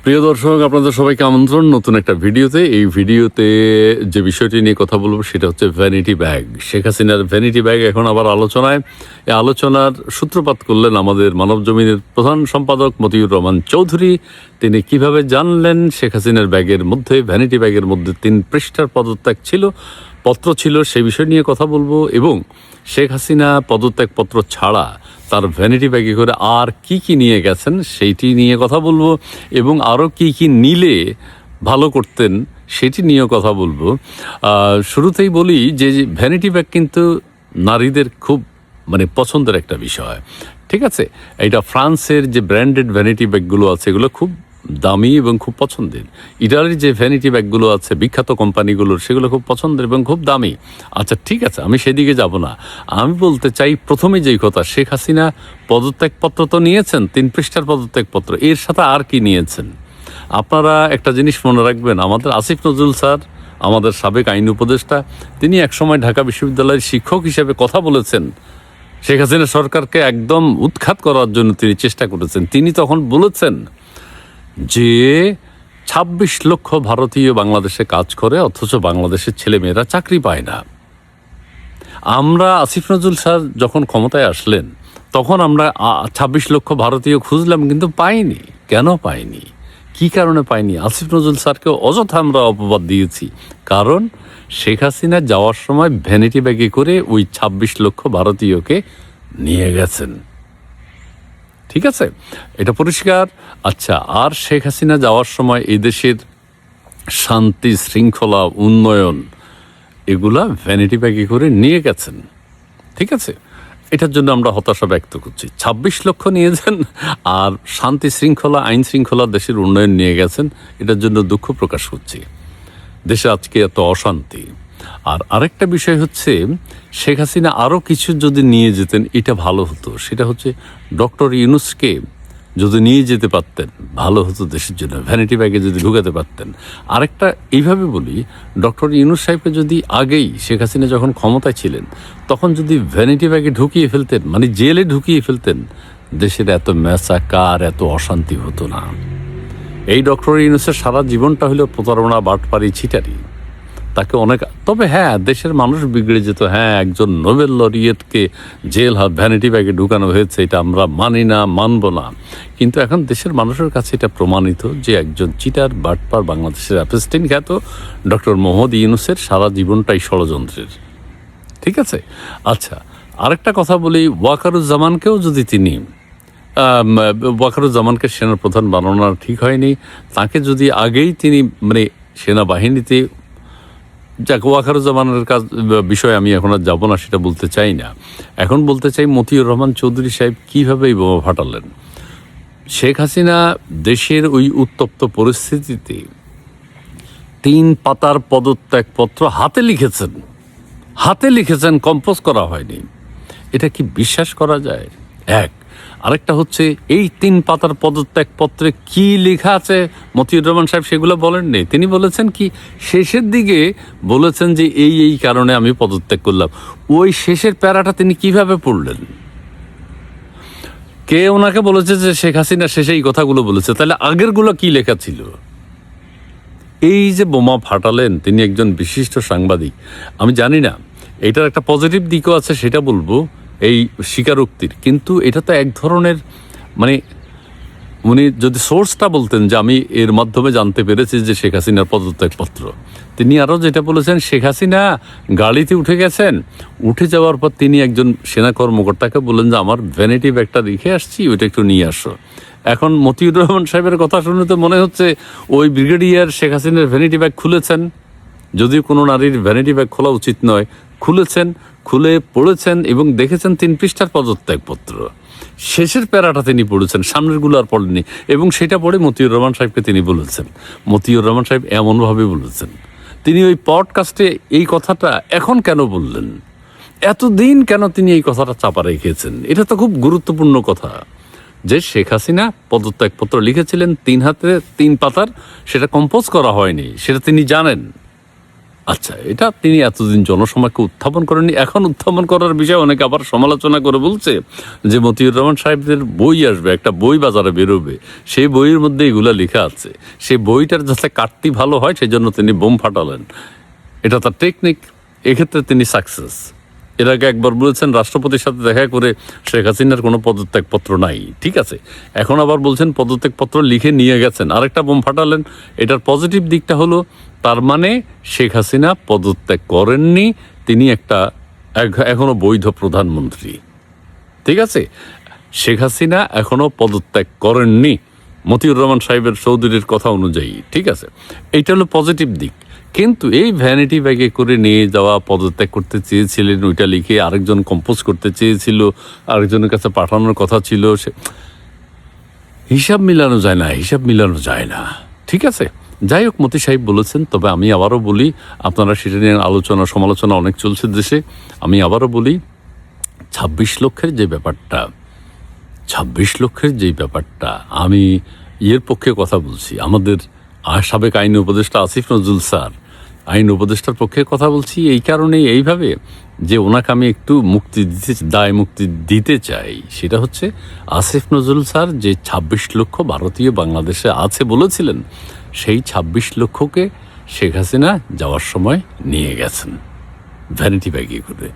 প্রিয় দর্শক, আপনাদের সবাইকে আমন্ত্রণ নতুন একটা ভিডিওতে। এই ভিডিওতে যে বিষয়টি নিয়ে কথা বলবো সেটা হচ্ছে ভ্যানিটি ব্যাগ। শেখ হাসিনার ভ্যানিটি ব্যাগ এখন আবার আলোচনায়। এই আলোচনার সূত্রপাত করলেন আমাদের মানবজমিনের প্রধান সম্পাদক মতিউর রহমান চৌধুরী। তিনি কিভাবে জানলেন শেখ হাসিনার ব্যাগের মধ্যে, ভ্যানিটি ব্যাগের মধ্যে 3 পৃষ্ঠার পদত্যাগ পত্র ছিল, সেই বিষয় নিয়ে কথা বলবো। এবং শেখ হাসিনা পদত্যাগপত্র ছাড়া তার ভ্যানিটি ব্যাগে করে আর কি নিয়ে গেছেন সেইটি নিয়ে কথা বলবো, এবং আরও কি নিলে ভালো করতেন সেটি নিয়েও কথা বলবো। শুরুতেই বলি যে ভ্যানিটি ব্যাগ কিন্তু নারীদের খুব পছন্দের একটা বিষয়, ঠিক আছে। এটা ফ্রান্সের যে ব্র্যান্ডেড ভ্যানিটি ব্যাগগুলো আছে এগুলো খুব দামি এবং খুব পছন্দের। ইটালির যে ভ্যানিটি ব্যাগগুলো আছে বিখ্যাত কোম্পানিগুলোর, সেগুলো খুব পছন্দের এবং খুব দামি। আচ্ছা, ঠিক আছে, আমি সেদিকে যাব না। আমি বলতে চাই প্রথমে যেই কথা, শেখ হাসিনা পদত্যাগপত্র তো নিয়েছেন, 3 পৃষ্ঠার পদত্যাগপত্র, এর সাথে আর কি নিয়েছেন? আপনারা একটা জিনিস মনে রাখবেন, আমাদের আসিফ নজরুল স্যার, আমাদের সাবেক আইন উপদেষ্টা, তিনি একসময় ঢাকা বিশ্ববিদ্যালয়ের শিক্ষক হিসেবে কথা বলেছেন। শেখ হাসিনা সরকারকে একদম উৎখাত করার জন্য তিনি চেষ্টা করেছেন। তিনি তখন বলেছেন যে ২৬ লক্ষ ভারতীয় বাংলাদেশে কাজ করে, অথচ বাংলাদেশের ছেলেমেয়েরা চাকরি পায় না। আমরা আসিফ নজরুল স্যার যখন ক্ষমতায় আসলেন তখন আমরা ২৬ লক্ষ ভারতীয় খুঁজলাম, কিন্তু পাইনি। কেন পাইনি? কি কারণে পাইনি? আসিফ নজরুল স্যারকে অযথা আমরা অপবাদ দিয়েছি, কারণ শেখ হাসিনা যাওয়ার সময় ভ্যানিটি ব্যাগে করে ওই ২৬ লক্ষ ভারতীয়কে নিয়ে গেছেন, ঠিক আছে, এটা পরিষ্কার। আচ্ছা, আর শেখ হাসিনা যাওয়ার সময় এই দেশের শান্তি, শৃঙ্খলা, উন্নয়ন এগুলা ভ্যানিটি ব্যাগে করে নিয়ে গেছেন, ঠিক আছে। এটার জন্য আমরা হতাশা ব্যক্ত করছি। ২৬ লক্ষ নিয়েছেন আর শান্তি শৃঙ্খলা, আইন শৃঙ্খলা, দেশের উন্নয়ন নিয়ে গেছেন, এটার জন্য দুঃখ প্রকাশ করছি। দেশে আজকে এত অশান্তি। আর আরেকটা বিষয় হচ্ছে, শেখ হাসিনা আরও কিছু যদি নিয়ে যেতেন এটা ভালো হতো। সেটা হচ্ছে ডক্টর ইউনূসকে যদি নিয়ে যেতে পারতেন ভালো হতো দেশের জন্য, ভ্যানিটি ব্যাগে যদি ঢুকাতে পারতেন। আরেকটা এইভাবে বলি, ডক্টর ইউনূস সাহেবকে যদি আগেই শেখ হাসিনা যখন ক্ষমতায় ছিলেন তখন যদি ভ্যানিটি ব্যাগে ঢুকিয়ে ফেলতেন, জেলে ঢুকিয়ে ফেলতেন, দেশের এত ম্যাসাকার, এত অশান্তি হতো না। এই ডক্টর ইউনূসের সারা জীবনটা হলো প্রতারণা, বাটপারি, ছিটারি। তাকে অনেক, তবে হ্যাঁ, দেশের মানুষ বিগড়ে যেত। হ্যাঁ, একজন নোবেল লরিয়েটকে জেল ভ্যানিটি ব্যাগে ঢুকানো হয়েছে, এটা আমরা মানি না, মানব না। কিন্তু এখন দেশের মানুষের কাছে এটা প্রমাণিত যে একজন চিটার, বাটপার, বাংলাদেশের অ্যাপেস্টিন খ্যাত ডক্টর মোহাম্মদ ইউনূসের সারা জীবনটাই ষড়যন্ত্রের, ঠিক আছে। আচ্ছা, আরেকটা কথা বলি, ওয়াকারুজ্জামানকেও যদি তিনি, ওয়াকারুজ্জামানকে সেনাপ্রধান বানানো ঠিক হয়নি, তাকে যদি আগেই তিনি সেনাবাহিনীতে, যাক, ওয়াকারুজ্জামানের বিষয়ে আমি এখন আর যাবো না, সেটা বলতে চাই না। এখন বলতে চাই মতিউর রহমান চৌধুরী সাহেব কীভাবে এই বোমা ফাটালেন। শেখ হাসিনা দেশের ওই উত্তপ্ত পরিস্থিতিতে 3 পাতার পদত্যাগপত্র হাতে লিখেছেন, কম্পোজ করা হয়নি। এটা কি বিশ্বাস করা যায়? এক। আরেকটা হচ্ছে, এই 3 পাতার পদত্যাগপত্রে কি লেখা আছে মতিউর রহমান সাহেব সেগুলো বলেননি। তিনি বলেছেন কি, শেষের দিকে বলেছেন যে এই কারণে আমি পদত্যাগ করলাম। ওই শেষের প্যারাটা তিনি কিভাবে পড়লেন? কে ওনাকে বলেছে যে শেখ হাসিনা শেষে এই কথাগুলো বলেছে? তাহলে আগেরগুলো কি লেখা ছিল? এই যে বোমা ফাটালেন, তিনি একজন বিশিষ্ট সাংবাদিক। আমি জানি না, এটার একটা পজিটিভ দিকও আছে, সেটা বলবো, এই স্বীকারোক্তির। কিন্তু এটা তো এক ধরনের, উনি যদি সোর্সটা বলতেন যে আমি এর মাধ্যমে জানতে পেরেছি যে শেখ হাসিনার পদত্যাগপত্র। তিনি আরও যেটা বলেছেন, শেখ হাসিনা গাড়িতে উঠে গেছেন, উঠে যাওয়ার পর তিনি একজন সেনা কর্মকর্তাকে বললেন যে আমার ভ্যানিটি ব্যাগটা রেখে আসছি, ওইটা একটু নিয়ে আসো। এখন মতিউর রহমান সাহেবের কথা শুনে তো মনে হচ্ছে ওই ব্রিগেডিয়ার শেখ হাসিনার ভ্যানিটি ব্যাগ খুলেছেন, যদিও কোনো নারীর ভ্যানিটি ব্যাগ খোলা উচিত নয়, খুলে পড়েছেন এবং দেখেছেন 3 পৃষ্ঠার পদত্যাগপত্র। শেষের প্যারাটা তিনি পড়েছেন, সামনেরগুলো আর পড়েননি। এবং সেটা পড়ে মতিউর রহমান সাহেবকে তিনি বলেছেন। মতিউর রহমান সাহেব এমনভাবে বলেছেন, তিনি ওই পডকাস্টে এই কথাটা এখন কেন বললেন? এতদিন কেন তিনি এই কথাটা চাপা রেখেছেন? এটা তো খুব গুরুত্বপূর্ণ কথা, যে শেখ হাসিনা পদত্যাগপত্র লিখেছিলেন 3 পাতার, সেটা কম্পোজ করা হয়নি, সেটা তিনি জানেন। আচ্ছা, এটা তিনি এতদিন জনসমাজকে উত্থাপন করেননি, এখন উত্থাপন করার বিষয়ে অনেকে আবার সমালোচনা করে বলছে যে মতিউর রহমান সাহেবদের বই আসবে, একটা বই বাজারে বেরোবে, সেই বইয়ের মধ্যে এগুলা লেখা আছে, সেই বইটার যাতে কাটতি ভালো হয় সেই জন্য তিনি বোম ফাটালেন, এটা তার টেকনিক, এক্ষেত্রে তিনি সাকসেস। এর আগে একবার বলেছেন রাষ্ট্রপতির সাথে দেখা করে শেখ হাসিনার কোনো পদত্যাগপত্র নাই, ঠিক আছে, এখন আবার বলছেন পদত্যাগপত্র লিখে নিয়ে গেছেন, আরেকটা বোম ফাটালেন। এটার পজিটিভ দিকটা হলো তার মানে শেখ হাসিনা পদত্যাগ করেননি, তিনি একটা এখনো বৈধ প্রধানমন্ত্রী, ঠিক আছে, শেখ হাসিনা এখনো পদত্যাগ করেননি মতিউর রহমান সাহেবের চৌধুরীর কথা অনুযায়ী, ঠিক আছে, এইটা হলো পজিটিভ দিক। কিন্তু এই ভ্যানিটি ব্যাগে করে নিয়ে যাওয়া, পদত্যাগ করতে চেয়েছিলেন, ওইটা লিখে আরেকজন কম্পোজ করতে চেয়েছিল, আরেকজনের কাছে পাঠানোর কথা ছিল, সে হিসাব মিলানো যায় না, হিসাব মিলানো যায় না, ঠিক আছে। যাই হোক, মতি সাহেব বলেছেন, তবে আমি আবারও বলি, আপনারা সেটা নিয়ে আলোচনা সমালোচনা অনেক চলছে দেশে, আমি আবারও বলি 26 লক্ষের যে ব্যাপারটা, 26 লক্ষের যেই ব্যাপারটা, আমি এর পক্ষে কথা বলছি, আমাদের সাবেক আইন উপদেষ্টা আসিফ নজরুল স্যার, আইন উপদেষ্টার পক্ষে কথা বলছি এই কারণেই, এইভাবে যে ওনাকে আমি একটু দায় মুক্তি দিতে চাই। সেটা হচ্ছে আসিফ নজরুল স্যার যে 26 লক্ষ ভারতীয় বাংলাদেশে আছে বলেছিলেন, সেই 26 লক্ষকে শেখ হাসিনা যাওয়ার সময় নিয়ে গেছেন ভ্যানিটি ব্যাগে করে।